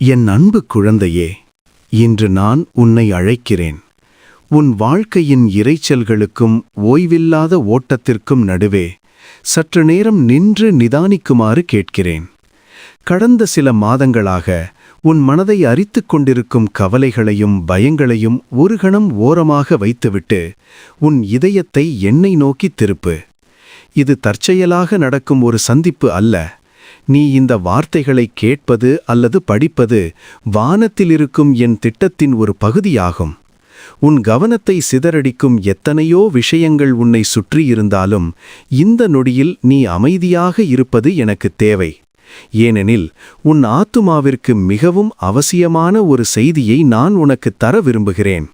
என் அன்பு குழந்தையே, இன்று நான் உன்னை அழைக்கிறேன். உன் வாழ்க்கையின் இரைச்சல்களுக்கும் ஓய்வில்லாத ஓட்டத்திற்கும் நடுவே சற்று நேரம் நின்று நிதானிக்குமாறு கேட்கிறேன். கடந்த சில மாதங்களாக உன் மனதை அரித்துக் கொண்டிருக்கும் கவலைகளையும் பயங்களையும் ஒரு கணம் ஓரமாக வைத்துவிட்டு உன் இதயத்தை என்னை நோக்கி திருப்பு. இது தற்செயலாக நடக்கும் ஒரு சந்திப்பு அல்ல. நீ இந்த வார்த்தைகளை கேட்பது அல்லது படிப்பது வானத்திலிருக்கும் என் திட்டத்தின் ஒரு பகுதியாகும். உன் கவனத்தை சிதறடிக்கும் எத்தனையோ விஷயங்கள் உன்னை சுற்றியிருந்தாலும் இந்த நொடியில் நீ அமைதியாக இருப்பது எனக்கு தேவை. ஏனெனில் உன் ஆத்துமாவிற்கு மிகவும் அவசியமான ஒரு செய்தியை நான் உனக்கு தர விரும்புகிறேன்.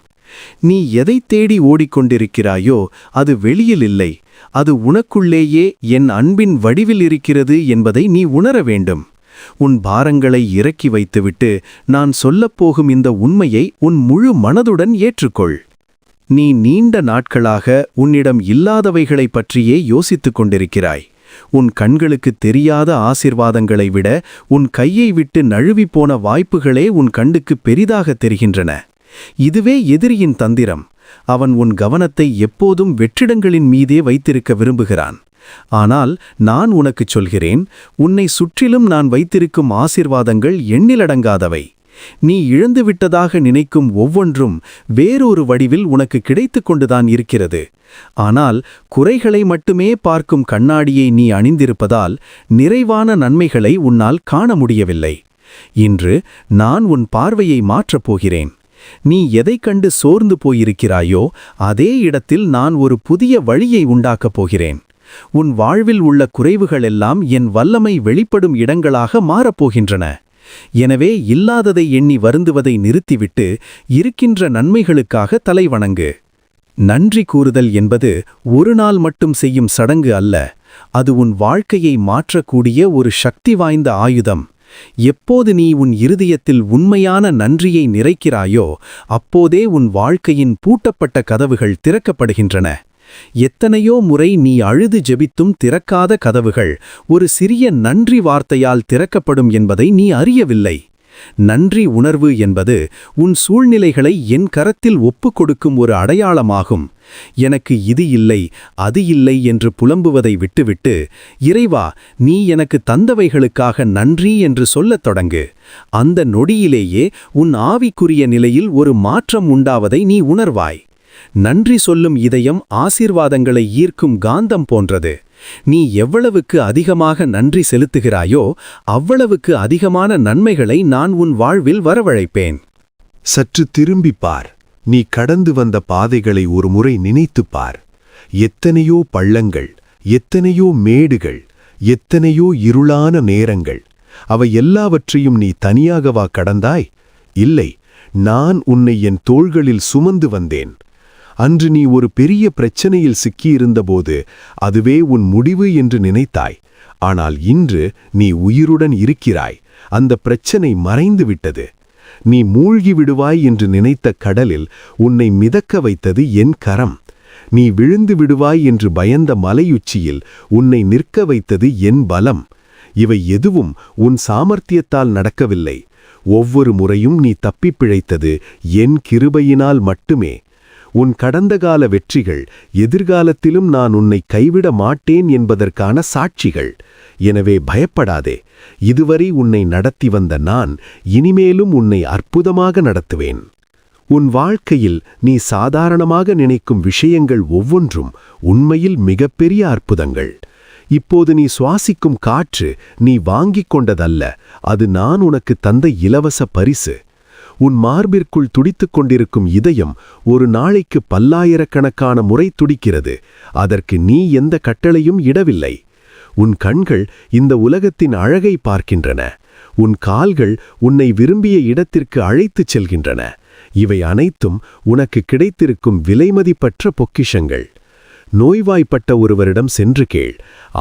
நீ எதை தேடி ஓடிக்கொண்டிருக்கிறாயோ அது வெளியில் இல்லை, அது உனக்குள்ளேயே என் அன்பின் வடிவில் இருக்கிறது என்பதை நீ உணர வேண்டும். உன் பாரங்களை இறக்கி வைத்துவிட்டு நான் சொல்லப்போகும் இந்த உண்மையை உன் முழு மனதுடன் ஏற்றுக்கொள். நீ நீண்ட நாட்களாக உன்னிடம் இல்லாதவைகளைப் பற்றியே யோசித்துக் கொண்டிருக்கிறாய். உன் கண்களுக்கு தெரியாத ஆசிர்வாதங்களை விட உன் கையை விட்டு நழுவிப்போன வாய்ப்புகளே உன் கண்ணுக்கு பெரிதாக தெரிகின்றன. இதுவே எதிரியின் தந்திரம். அவன் உன் கவனத்தை எப்போதும் வெற்றிடங்களின் மீதே வைத்திருக்க விரும்புகிறான். ஆனால் நான் உனக்குச் சொல்கிறேன், உன்னை சுற்றிலும் நான் வைத்திருக்கும் ஆசிர்வாதங்கள் எண்ணிலடங்காதவை. நீ இழந்துவிட்டதாக நினைக்கும் ஒவ்வொன்றும் வேறொரு வடிவில் உனக்கு கிடைத்து கொண்டுதான் இருக்கிறது. ஆனால் குறைகளை மட்டுமே பார்க்கும் கண்ணாடியை நீ அணிந்திருப்பதால் நிறைவான நன்மைகளை உன்னால் காண முடியவில்லை. இன்று நான் உன் பார்வையை மாற்றப் போகிறேன். நீ எதைக் கண்டு சோர்ந்து போயிருக்கிறாயோ அதே இடத்தில் நான் ஒரு புதிய வழியை உண்டாக்கப் போகிறேன். உன் வாழ்வில் உள்ள குறைவுகளெல்லாம் என் வல்லமை வெளிப்படும் இடங்களாக மாறப்போகின்றன. எனவே இல்லாததை எண்ணி வருந்துவதை நிறுத்திவிட்டு இருக்கின்ற நன்மைகளுக்காக தலைவணங்கு. நன்றி கூறுதல் என்பது ஒரு நாள் மட்டும் செய்யும் சடங்கு அல்ல. அது உன் வாழ்க்கையை மாற்றக்கூடிய ஒரு சக்தி வாய்ந்த ஆயுதம். எப்போது நீ உன் இருதயத்தில் உண்மையான நன்றியை நிறைக்கிறாயோ அப்போதே உன் வாழ்க்கையின் பூட்டப்பட்ட கதவுகள் திறக்கப்படுகின்றன. எத்தனையோ முறை நீ அழுது ஜெபித்தும் திறக்காத கதவுகள் ஒரு சிறிய நன்றி வார்த்தையால் திறக்கப்படும் என்பதை நீ அறியவில்லை. நன்றி உணர்வு என்பது உன் சூழ்நிலைகளை என் கரத்தில் ஒப்புக்கொடுக்கும் ஒரு அடையாளமாகும். எனக்கு இது இல்லை, அது இல்லை என்று புலம்புவதை விட்டுவிட்டு, இறைவா, நீ எனக்கு தந்தவைகளுக்காக நன்றி என்று சொல்லத் தொடங்கு. அந்த நொடியிலேயே உன் ஆவிக்குரிய நிலையில் ஒரு மாற்றம் உண்டாவதை நீ உணர்வாய். நன்றி சொல்லும் இதயம் ஆசீர்வாதங்களை ஈர்க்கும் காந்தம் போன்றது. நீ எவ்வளவுக்கு அதிகமாக நன்றி செலுத்துகிறாயோ அவ்வளவுக்கு அதிகமான நன்மைகளை நான் உன் வாழ்வில் வரவழைப்பேன். சற்று திரும்பிப் பார். நீ கடந்து வந்த பாதைகளை ஒரு முறை நினைத்துப் பார். எத்தனையோ பள்ளங்கள், எத்தனையோ மேடுகள், எத்தனையோ இருளான நேரங்கள். அவை எல்லாவற்றையும் நீ தனியாகவா கடந்தாய்? இல்லை, நான் உன்னை என் தோள்களில் சுமந்து வந்தேன். அன்று நீ ஒரு பெரிய பிரச்சனையில் சிக்கியிருந்தபோது அதுவே உன் முடிவு என்று நினைத்தாய். ஆனால் இன்று நீ உயிருடன் இருக்கிறாய். அந்த பிரச்சனை மறைந்து விட்டது. நீ மூழ்கி விடுவாய் என்று நினைத்த கடலில் உன்னை மிதக்க வைத்தது என் கரம். நீ விழுந்து விடுவாய் என்று பயந்த மலையுச்சியில் உன்னை நிற்க வைத்தது என் பலம். இவை எதுவும் உன் சாமர்த்தியத்தால் நடக்கவில்லை. ஒவ்வொரு முறையும் நீ தப்பிப் பிழைத்தது என் கிருபையினால் மட்டுமே. உன் கடந்த கால வெற்றிகள் எதிர்காலத்திலும் நான் உன்னை கைவிட மாட்டேன் என்பதற்கான சாட்சிகள். எனவே பயப்படாதே. இதுவரை உன்னை நடத்தி வந்த நான் இனிமேலும் உன்னை அற்புதமாக நடத்துவேன். உன் வாழ்க்கையில் நீ சாதாரணமாக நினைக்கும் விஷயங்கள் ஒவ்வொன்றும் உண்மையில் மிகப்பெரிய அற்புதங்கள். இப்போது நீ சுவாசிக்கும் காற்று நீ வாங்கிக் கொண்டதல்ல, அது நான் உனக்கு தந்த இலவச பரிசு. உன் மார்பிற்குள் துடித்துக் கொண்டிருக்கும் இதயம் ஒரு நாளைக்கு பல்லாயிரக்கணக்கான முறை துடிக்கிறது. அதற்கு நீ எந்த கட்டளையும் இடவில்லை. உன் கண்கள் இந்த உலகத்தின் அழகை பார்க்கின்றன. உன் கால்கள் உன்னை விரும்பிய இடத்திற்கு அழைத்துச் செல்கின்றன. இவை அனைத்தும் உனக்கு கிடைத்திருக்கும் விலைமதிப்பற்ற பொக்கிஷங்கள். நோய்வாய்ப்பட்ட ஒருவரிடம் சென்று கேள்.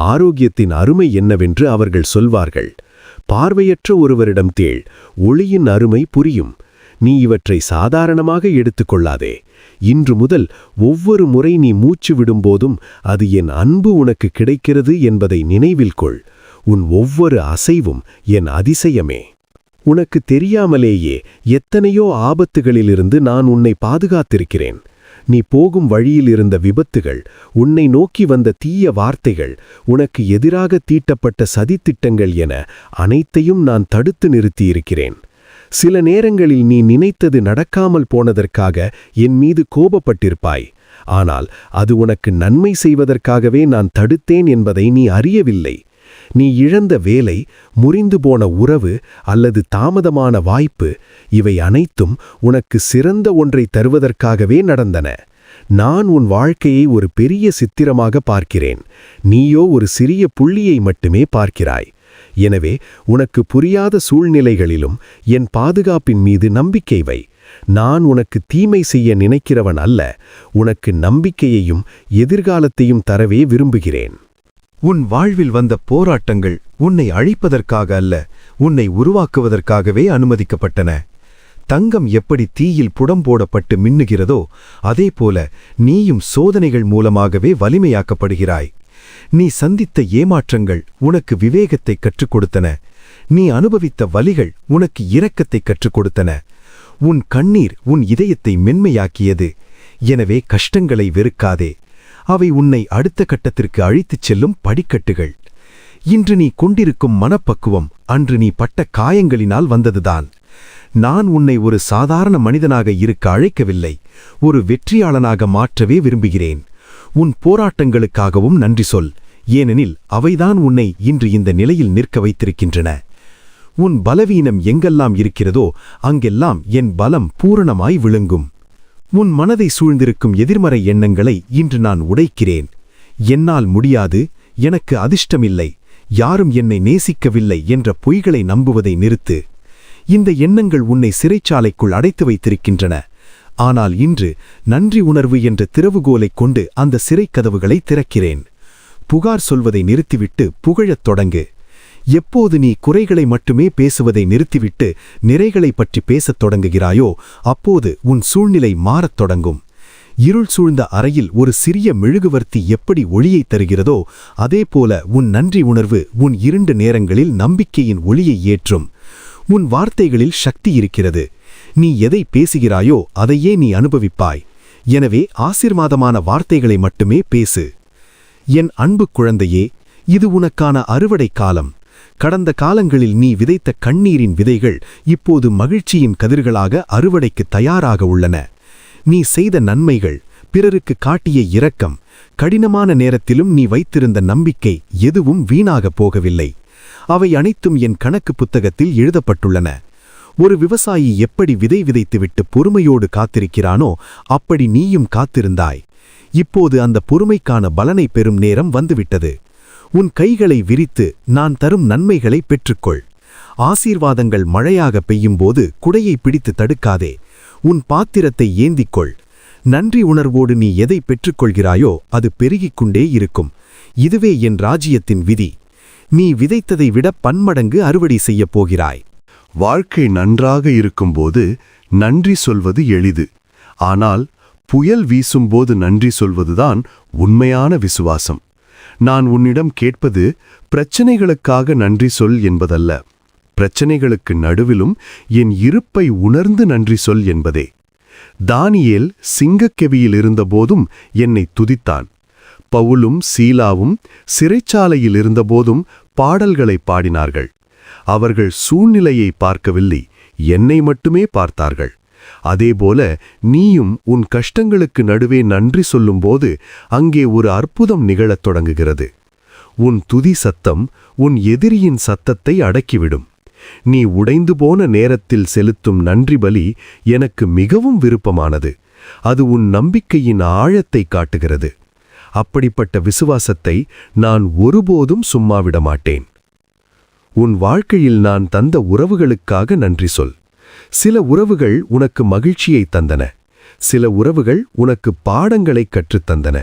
ஆரோக்கியத்தின் அருமை என்னவென்று அவர்கள் சொல்வார்கள். பார்வையற்ற ஒருவரிடம் தேள். ஒளியின் அருமை புரியும். நீ இவற்றை சாதாரணமாக எடுத்துக்கொள்ளாதே. இன்று முதல் ஒவ்வொரு முறை நீ மூச்சு விடும்போதும் அது என் அன்பு உனக்கு கிடைக்கிறது என்பதை நினைவில் கொள். உன் ஒவ்வொரு அசைவும் என் அதிசயமே. உனக்கு தெரியாமலேயே எத்தனையோ ஆபத்துகளிலிருந்து நான் உன்னை பாதுகாத்திருக்கிறேன். நீ போகும் வழியில் இருந்த விபத்துகள், உன்னை நோக்கி வந்த தீய வார்த்தைகள், உனக்கு எதிராக தீட்டப்பட்ட சதித்திட்டங்கள் என அனைத்தையும் நான் தடுத்து நிறுத்தியிருக்கிறேன். சில நேரங்களில் நீ நினைத்தது நடக்காமல் போனதற்காக என் மீது கோபப்பட்டிருப்பாய். ஆனால் அது உனக்கு நன்மை செய்வதற்காகவே நான் தடுத்தேன் என்பதை நீ அறியவில்லை. நீ இழந்த வேலை, முறிந்து போன உறவு அல்லது தாமதமான வாய்ப்பு, இவை அனைத்தும் உனக்கு சிறந்த ஒன்றை தருவதற்காகவே நடந்தன. நான் உன் வாழ்க்கையை ஒரு பெரிய சித்திரமாக பார்க்கிறேன். நீயோ ஒரு சிறிய புள்ளியை மட்டுமே பார்க்கிறாய். எனவே உனக்கு புரியாத சூழ்நிலைகளிலும் என் பாதுகாப்பின் மீது நம்பிக்கை வை. நான் உனக்கு தீமை செய்ய நினைக்கிறவன் அல்ல. உனக்கு நம்பிக்கையையும் எதிர்காலத்தையும் தரவே விரும்புகிறேன். உன் வாழ்வில் வந்த போராட்டங்கள் உன்னை அழிப்பதற்காக அல்ல, உன்னை உருவாக்குவதற்காகவே அனுமதிக்கப்பட்டன. தங்கம் எப்படி தீயில் புடம்போடப்பட்டு மின்னுகிறதோ அதேபோல நீயும் சோதனைகள் மூலமாகவே வலிமையாக்கப்படுகிறாய். நீ சந்தித்த ஏமாற்றங்கள் உனக்கு விவேகத்தை கற்றுக் கொடுத்தன. நீ அனுபவித்த வலிகள் உனக்கு இரக்கத்தை கற்றுக் கொடுத்தன. உன் கண்ணீர் உன் இதயத்தை மென்மையாக்கியது. எனவே கஷ்டங்களை வெறுக்காதே. அவை உன்னை அடுத்த கட்டத்திற்கு அழைத்துச் செல்லும் படிக்கட்டுகள். இன்று நீ கொண்டிருக்கும் மனப்பக்குவம் அன்று நீ பட்ட காயங்களினால் வந்ததுதான். நான் உன்னை ஒரு சாதாரண மனிதனாக இருக்க அழைக்கவில்லை, ஒரு வெற்றியாளனாக மாற்றவே விரும்புகிறேன். உன் போராட்டங்களுக்காகவும் நன்றி சொல், ஏனெனில் அவைதான் உன்னை இன்று இந்த நிலையில் நிற்க வைத்திருக்கின்றன. உன் பலவீனம் எங்கெல்லாம் இருக்கிறதோ அங்கெல்லாம் என் பலம் பூரணமாய் விளங்கும். உன் மனதை சூழ்ந்திருக்கும் எதிர்மறை எண்ணங்களை இன்று நான் உடைக்கிறேன். என்னால் முடியாது, எனக்கு அதிர்ஷ்டமில்லை, யாரும் என்னை நேசிக்கவில்லை என்ற பொய்களை நம்புவதை நிறுத்து. இந்த எண்ணங்கள் உன்னை சிறைச்சாலைக்குள் அடைத்து வைத்திருக்கின்றன. ஆனால் இன்று நன்றி உணர்வு என்ற திறவுகோலைக் கொண்டு அந்த சிறைக் கதவுகளை திறக்கிறேன். புகார் சொல்வதை நிறுத்திவிட்டு புகழத் தொடங்கு. எப்போது நீ குறைகளை மட்டுமே பேசுவதை நிறுத்திவிட்டு நிறைகளை பற்றி பேசத் தொடங்குகிறாயோ அப்போது உன் சூழ்நிலை மாறத் தொடங்கும். இருள் சூழ்ந்த அறையில் ஒரு சிறிய மெழுகுவர்த்தி எப்படி ஒளியை தருகிறதோ அதேபோல உன் நன்றி உணர்வு உன் இருண்ட நேரங்களில் நம்பிக்கையின் ஒளியை ஏற்றும். உன் வார்த்தைகளில் சக்தி இருக்கிறது. நீ எதை பேசுகிறாயோ அதையே நீ அனுபவிப்பாய். எனவே ஆசீர்வாதமான வார்த்தைகளை மட்டுமே பேசு. என் அன்பு குழந்தையே, இது உனக்கான அறுவடை காலம். கடந்த காலங்களில் நீ விதைத்த கண்ணீரின் விதைகள் இப்போது மகிழ்ச்சியின் கதிர்களாக அறுவடைக்கு தயாராக உள்ளன. நீ செய்த நன்மைகள், பிறருக்கு காட்டிய இரக்கம், கடினமான நேரத்திலும் நீ வைத்திருந்த நம்பிக்கை எதுவும் வீணாகப் போகவில்லை. அவை அனைத்தும் என் கணக்கு புத்தகத்தில் எழுதப்பட்டுள்ளன. ஒரு விவசாயி எப்படி விதை விதைத்துவிட்டு பொறுமையோடு காத்திருக்கிறானோ அப்படி நீயும் காத்திருந்தாய். இப்போது அந்த பொறுமைக்கான பலனை பெறும் நேரம் வந்துவிட்டது. உன் கைகளை விரித்து நான் தரும் நன்மைகளை பெற்றுக்கொள். ஆசீர்வாதங்கள் மழையாக பெய்யும்போது குடையை பிடித்து தடுக்காதே. உன் பாத்திரத்தை ஏந்திக்கொள். நன்றி உணர்வோடு நீ எதை பெற்றுக்கொள்கிறாயோ அது பெருகிக் கொண்டே இருக்கும். இதுவே என் ராஜ்யத்தின் விதி. நீ விதைத்ததை விட பன்மடங்கு அறுவடை செய்யப் போகிறாய். வாழ்க்கை நன்றாக இருக்கும்போது நன்றி சொல்வது எளிது. ஆனால் புயல் வீசும்போது நன்றி சொல்வதுதான் உண்மையான விசுவாசம். நான் உன்னிடம் கேட்பது பிரச்சனைகளுக்காக நன்றி சொல் என்பதல்ல, பிரச்சனைகளுக்கு நடுவிலும் என் இருப்பை உணர்ந்து நன்றி சொல் என்பதே. தானியேல் சிங்கக்கெவியில் இருந்தபோதும் என்னை துதித்தான். பவுலும் சீலாவும் சிறைச்சாலையில் இருந்தபோதும் பாடல்களை பாடினார்கள். அவர்கள் சூழ்நிலையை பார்க்கவில்லை, என்னை மட்டுமே பார்த்தார்கள். அதேபோல நீயும் உன் கஷ்டங்களுக்கு நடுவே நன்றி சொல்லும்போது அங்கே ஒரு அற்புதம் நிகழத் தொடங்குகிறது. உன் துதி சத்தம் உன் எதிரியின் சத்தத்தை அடக்கிவிடும். நீ உடைந்து போன நேரத்தில் செலுத்தும் நன்றி பலி எனக்கு மிகவும் விருப்பமானது. அது உன் நம்பிக்கையின் ஆழத்தை காட்டுகிறது. அப்படிப்பட்ட விசுவாசத்தை நான் ஒருபோதும் சும்மாவிட மாட்டேன். உன் வாழ்க்கையில் நான் தந்த உறவுகளுக்காக நன்றி சொல். சில உறவுகள் உனக்கு மகிழ்ச்சியை தந்தன. சில உறவுகள் உனக்கு பாடங்களை கற்றுத்தந்தன.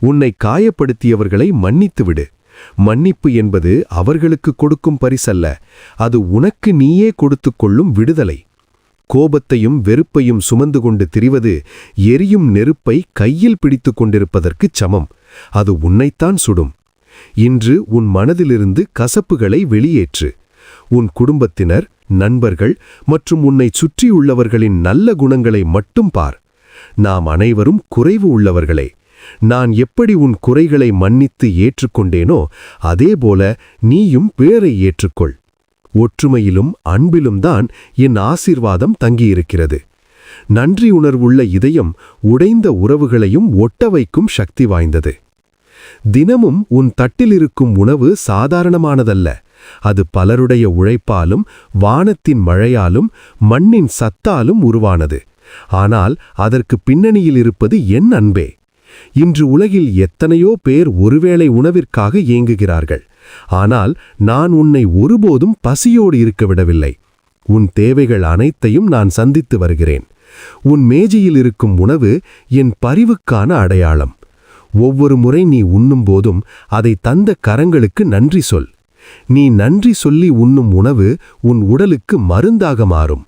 உன்னை காயப்படுத்தியவர்களை மன்னித்துவிடு. மன்னிப்பு என்பது அவர்களுக்கு கொடுக்கும் பரிசல்ல, அது உனக்கு நீயே கொடுத்துக் கொள்ளும் விடுதலை. கோபத்தையும் வெறுப்பையும் சுமந்து கொண்டு திரிவது எரியும் நெருப்பை கையில் பிடித்து கொண்டிருப்பதற்குச் சமம். அது உன்னைத்தான் சுடும். இன்று உன் மனதிலிருந்து கசப்புகளை வெளியேற்று. உன் குடும்பத்தினர், நண்பர்கள் மற்றும் உன்னைச் சுற்றியுள்ளவர்களின் நல்ல குணங்களை மட்டும் பார். நாம் அனைவரும் குறைவு உள்ளவர்களே. நான் எப்படி உன் குறைகளை மன்னித்து ஏற்றுக்கொண்டேனோ அதேபோல நீயும் பிறரை ஏற்றுக்கொள். ஒற்றுமையிலும் அன்பிலும் தான் என் ஆசீர்வாதம் தங்கியிருக்கிறது. நன்றி உணர்வுள்ள இதயம் உடைந்த உறவுகளையும் ஒட்ட வைக்கும் சக்தி வாய்ந்தது. தினமும் உன் தட்டிலிருக்கும் உணவு சாதாரணமானதல்ல. அது பலருடைய உழைப்பாலும், வானத்தின் மழையாலும், மண்ணின் சத்தாலும் உருவானது. ஆனால் அதற்கு பின்னணியில் இருப்பது என் அன்பே. இன்று உலகில் எத்தனையோ பேர் ஒருவேளை உணவிற்காக ஏங்குகிறார்கள். ஆனால் நான் உன்னை ஒருபோதும் பசியோடு இருக்க விடவில்லை. உன் தேவைகள் அனைத்தையும் நான் சந்தித்து வருகிறேன். உன் மேஜையில் இருக்கும் உணவு என் பரிவுக்கான அடையாளம். ஒவ்வொரு முறை நீ உண்ணும்போதும் அதை தந்த கரங்களுக்கு நன்றி சொல். நீ நன்றி சொல்லி உண்ணும் உணவு உன் உடலுக்கு மருந்தாக மாறும்.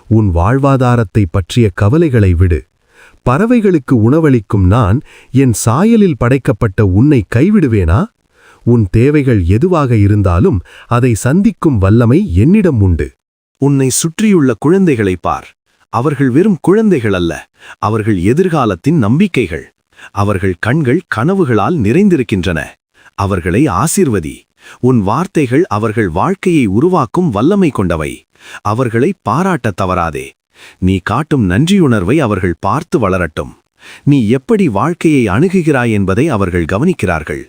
உன் வாழ்வாதாரத்தை பற்றிய கவலைகளை விடு. பறவைகளுக்கு உணவளிக்கும் நான் என் சாயலில் படைக்கப்பட்ட உன்னை கைவிடுவேனா? உன் தேவைகள் எதுவாக இருந்தாலும் அதை சந்திக்கும் வல்லமை என்னிடம் உண்டு. உன்னை சுற்றியுள்ள குழந்தைகளை பார். அவர்கள் வெறும் குழந்தைகள் அல்ல, அவர்கள் எதிர்காலத்தின் நம்பிக்கைகள். அவர்கள் கண்கள் கனவுகளால் நிறைந்திருக்கின்றன. அவர்களை ஆசீர்வதி. உன் வார்த்தைகள் அவர்கள் வாழ்க்கையை உருவாக்கும் வல்லமை கொண்டவை. அவர்களை பாராட்டத் தவறாதே. நீ காட்டும் நன்றியுணர்வை அவர்கள் பார்த்து வளரட்டும். நீ எப்படி வாழ்க்கையை அணுகுகிறாய் என்பதை அவர்கள் கவனிக்கிறார்கள்.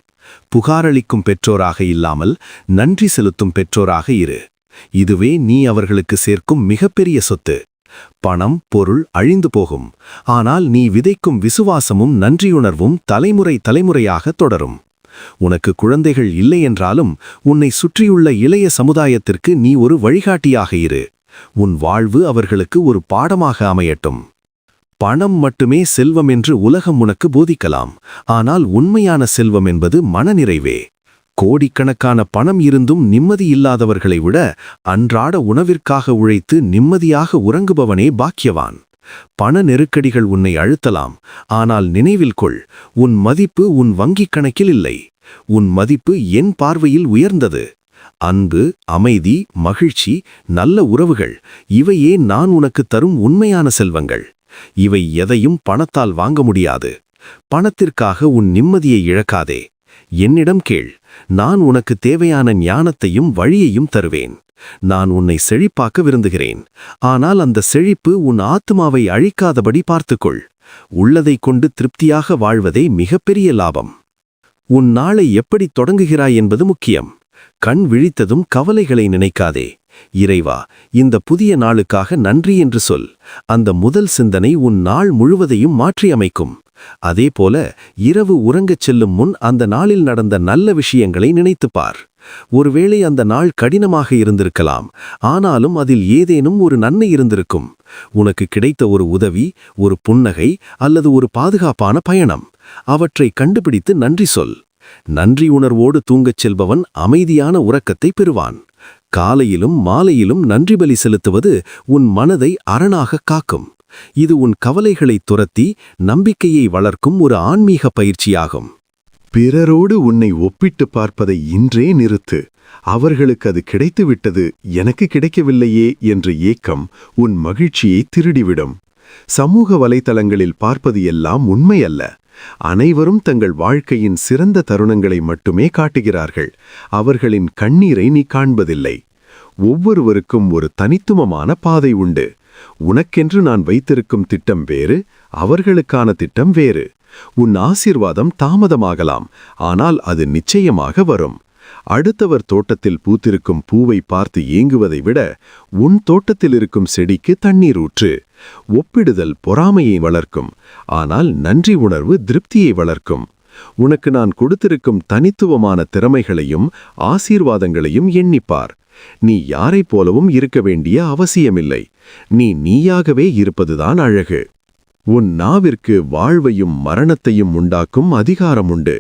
புகாரளிக்கும் பெற்றோராக இல்லாமல் நன்றி செலுத்தும் பெற்றோராக இரு. இதுவே நீ அவர்களுக்கு சேர்க்கும் மிகப்பெரிய சொத்து. பணம், பொருள் அழிந்து போகும். ஆனால் நீ விதைக்கும் விசுவாசமும் நன்றியுணர்வும் தலைமுறை தலைமுறையாக தொடரும். உனக்கு குழந்தைகள் இல்லை என்றாலும் உன்னை சுற்றியுள்ள இளைய சமுதாயத்திற்கு நீ ஒரு வழிகாட்டியாக இரு. உன் வாழ்வு அவர்களுக்கு ஒரு பாடமாக அமையட்டும். பணம் மட்டுமே செல்வம் என்று உலகம் உனக்கு போதிக்கலாம். ஆனால் உண்மையான செல்வம் என்பது மனநிறைவே. கோடிக்கணக்கான பணம் இருந்தும் நிம்மதி இல்லாதவர்களை விட அன்றாட உணவிற்காக உழைத்து நிம்மதியாக உறங்குபவனே பாக்கியவான். பண நெருக்கடிகள் உன்னை அழுத்தலாம். ஆனால் நினைவில் கொள், உன் மதிப்பு உன் வங்கிக் கணக்கில் இல்லை. உன் மதிப்பு என் பார்வையில் உயர்ந்தது. அன்பு, அமைதி, மகிழ்ச்சி, நல்ல உறவுகள், இவையே நான் உனக்கு தரும் உண்மையான செல்வங்கள். இவை எதையும் பணத்தால் வாங்க முடியாது. பணத்திற்காக உன் நிம்மதியை இழக்காதே. என்னிடம் கேள். நான் உனக்கு தேவையான ஞானத்தையும் வழியையும் தருவேன். நான் உன்னை செழிப்பாக்க விரும்புகிறேன். ஆனால் அந்த செழிப்பு உன் ஆத்துமாவை அழிக்காதபடி பார்த்துக்கொள். உள்ளதைக் கொண்டு திருப்தியாக வாழ்வதே மிகப்பெரிய லாபம். உன் நாளை எப்படி தொடங்குகிறாய் என்பது முக்கியம். கண் விழித்ததும் கவலைகளை நினைக்காதே. இறைவா, இந்த புதிய நாளுக்காக நன்றி என்று சொல். அந்த முதல் சிந்தனை உன் நாள் முழுவதையும் மாற்றியமைக்கும். அதேபோல இரவு உறங்கச் செல்லும் முன் அந்த நாளில் நடந்த நல்ல விஷயங்களை நினைத்துப்பார். ஒருவேளை அந்த நாள் கடினமாக இருந்திருக்கலாம். ஆனாலும் அதில் ஏதேனும் ஒரு நன்மை இருந்திருக்கும். உனக்கு கிடைத்த ஒரு உதவி, ஒரு புன்னகை அல்லது ஒரு பாதுகாப்பான பயணம். அவற்றை கண்டுபிடித்து நன்றி சொல். நன்றி உணர்வோடு தூங்கச் செல்பவன் அமைதியான உறக்கத்தை பெறுவான். காலையிலும் மாலையிலும் நன்றி பலி செலுத்துவது உன் மனதை அரணாக காக்கும். இது உன் கவலைகளை துரத்தி நம்பிக்கையை வளர்க்கும் ஒரு ஆன்மீக பயிற்சியாகும். பிறரோடு உன்னை ஒப்பிட்டு பார்ப்பதை இன்றே நிறுத்து. அவர்களுக்கு அது கிடைத்துவிட்டது, எனக்கு கிடைக்கவில்லையே என்ற ஏக்கம் உன் மகிழ்ச்சியை திருடிவிடும். சமூக வலைத்தளங்களில் பார்ப்பது எல்லாம் உண்மையல்ல. அனைவரும் தங்கள் வாழ்க்கையின் சிறந்த தருணங்களை மட்டுமே காட்டுகிறார்கள். அவர்களின் கண்ணீரை நீ காண்பதில்லை. ஒவ்வொருவருக்கும் ஒரு தனித்துவமான பாதை உண்டு. உனக்கென்று நான் வைத்திருக்கும் திட்டம் வேறு, அவர்களுக்கான திட்டம் வேறு. உன் ஆசீர்வாதம் தாமதமாகலாம், ஆனால் அது நிச்சயமாக வரும். அடுத்தவர் தோட்டத்தில் பூத்திருக்கும் பூவை பார்த்து ஏங்குவதை விட உன் தோட்டத்தில் இருக்கும் செடிக்கு தண்ணீர் ஊற்று. ஒப்பிடுதல் பொறாமையை வளர்க்கும், ஆனால் நன்றி உணர்வு திருப்தியை வளர்க்கும். உனக்கு நான் கொடுத்திருக்கும் தனித்துவமான திறமைகளையும் ஆசீர்வாதங்களையும் எண்ணிப்பார். நீ யாரைப் போலவும் இருக்க வேண்டிய அவசியமில்லை. நீ நீயாகவே இருப்பதுதான் அழகு. உன் நாவிற்கு வாழ்வையும் மரணத்தையும் உண்டாக்கும் அதிகாரம் உண்டு.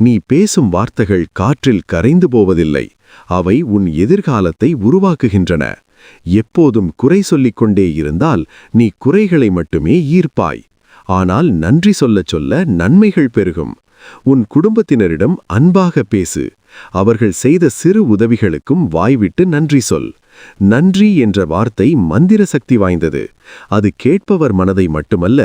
நீ பேசும் வார்த்தைகள் காற்றில் கரைந்து போவதில்லை. அவை உன் எதிர்காலத்தை உருவாக்குகின்றன. எப்போதும் குறை சொல்லிக் கொண்டே இருந்தால் நீ குறைகளை மட்டுமே ஈர்ப்பாய். ஆனால் நன்றி சொல்லச் சொல்ல நன்மைகள் பெருகும். உன் குடும்பத்தினரிடம் அன்பாக பேசு. அவர்கள் செய்த சிறு உதவிகளுக்கும் வாய்விட்டு நன்றி சொல். நன்றி என்ற வார்த்தை மந்திர சக்தி வாய்ந்தது. அது கேட்பவர் மனதை மட்டுமல்ல,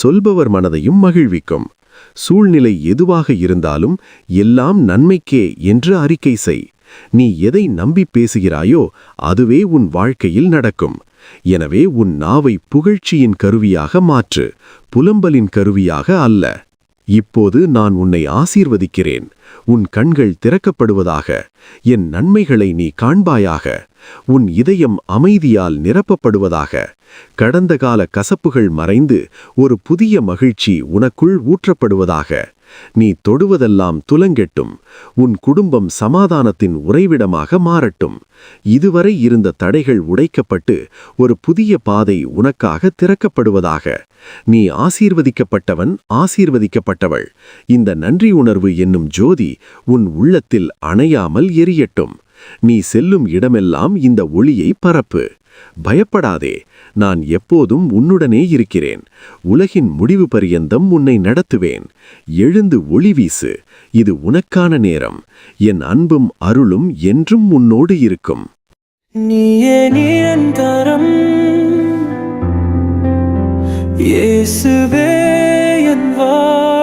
சொல்பவர் மனதையும் மகிழ்விக்கும். சூழ்நிலை எதுவாக இருந்தாலும் எல்லாம் நன்மைக்கே என்று அறிக்கை செய். நீ எதை நம்பி பேசுகிறாயோ அதுவே உன் வாழ்க்கையில் நடக்கும். எனவே உன் நாவை புகழ்ச்சியின் கருவியாக மாற்று, புலம்பலின் கருவியாக அல்ல. இப்போது நான் உன்னை ஆசீர்வதிக்கிறேன். உன் கண்கள் திறக்கப்படுவதாக. என் நன்மைகளை நீ காண்பாயாக. உன் இதயம் அமைதியால் நிரப்பப்படுவதாக. கடந்த கால கசப்புகள் மறைந்து ஒரு புதிய மகிழ்ச்சி உனக்குள் ஊற்றப்படுவதாக. நீ தொடுவதெல்லாம் துலங்கெட்டும். உன் குடும்பம் சமாதானத்தின் உறைவிடமாக மாறட்டும். இதுவரை இருந்த தடைகள் உடைக்கப்பட்டு ஒரு புதிய பாதை உனக்காக திறக்கப்படுவதாக. நீ ஆசீர்வதிக்கப்பட்டவன், ஆசீர்வதிக்கப்பட்டவள். இந்த நன்றி உணர்வு என்னும் ஜோதி உன் உள்ளத்தில் அணையாமல் எரியட்டும். நீ செல்லும் இடமெல்லாம் இந்த ஒளியை பரப்பு. பயப்படாதே, நான் எப்போதும் உன்னுடனே இருக்கிறேன். உலகின் முடிவு பரியந்தம் உன்னை நடத்துவேன். எழுந்து ஒளி வீசு. இது உனக்கான நேரம். என் அன்பும் அருளும் என்றும் உன்னோடு இருக்கும். நீயே நிரந்தரம், இயேசுவே என் வாழ்